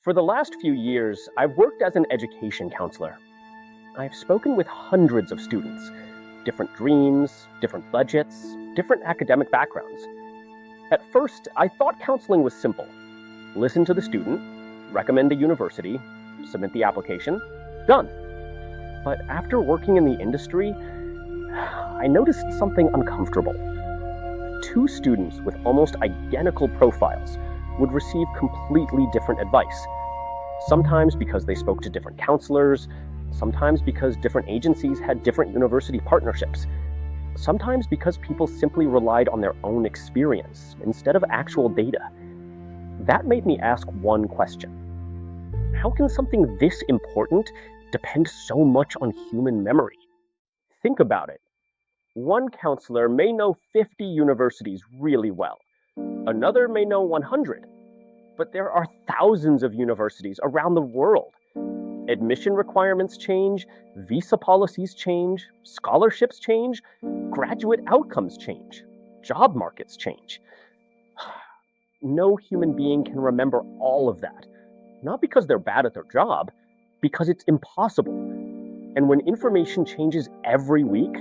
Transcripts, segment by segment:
For the last few years, I've worked as an education counselor. I've spoken with hundreds of students, different dreams, different budgets, different academic backgrounds. At first, I thought counseling was simple. Listen to the student, recommend a university, submit the application, done. But after working in the industry, I noticed something uncomfortable. Two students with almost identical profiles would receive completely different advice. Sometimes because they spoke to different counselors, sometimes because different agencies had different university partnerships, sometimes because people simply relied on their own experience instead of actual data. That made me ask one question. How can something this important depend so much on human memory? Think about it. One counselor may know 50 universities really well. Another may know 100. But there are thousands of universities around the world. Admission requirements change, visa policies change, scholarships change, graduate outcomes change, job markets change. No human being can remember all of that, not because they're bad at their job, because it's impossible. And when information changes every week,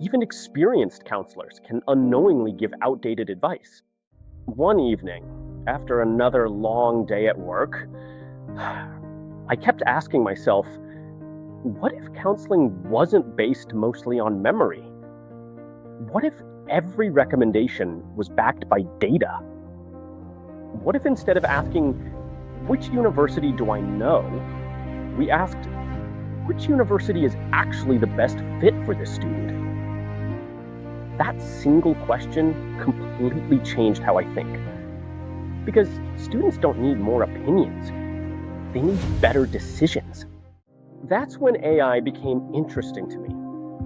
even experienced counselors can unknowingly give outdated advice. One evening, after another long day at work, I kept asking myself, what if counseling wasn't based mostly on memory? What if every recommendation was backed by data? What if instead of asking, which university do I know, we asked, which university is actually the best fit for this student? That single question completely changed how I think. Because students don't need more opinions. They need better decisions. That's when AI became interesting to me.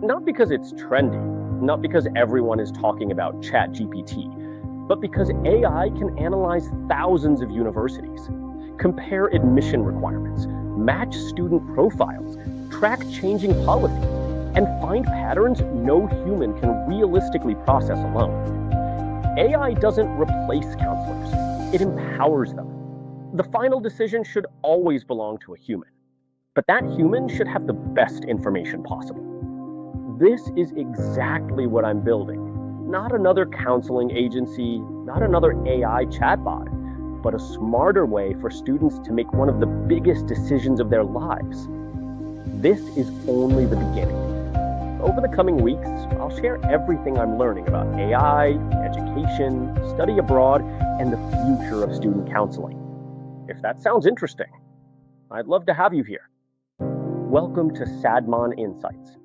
Not because it's trendy, not because everyone is talking about ChatGPT, but because AI can analyze thousands of universities, compare admission requirements, match student profiles, track changing policy, and find patterns no human can realistically process alone. AI doesn't replace counselors. It empowers them. The final decision should always belong to a human, but that human should have the best information possible. This is exactly what I'm building. Not another counseling agency, not another AI chatbot, but a smarter way for students to make one of the biggest decisions of their lives. This is only the beginning. Over the coming weeks, I'll share everything I'm learning about AI, education, study abroad, and the future of student counseling. If that sounds interesting, I'd love to have you here. Welcome to Sadman Insights.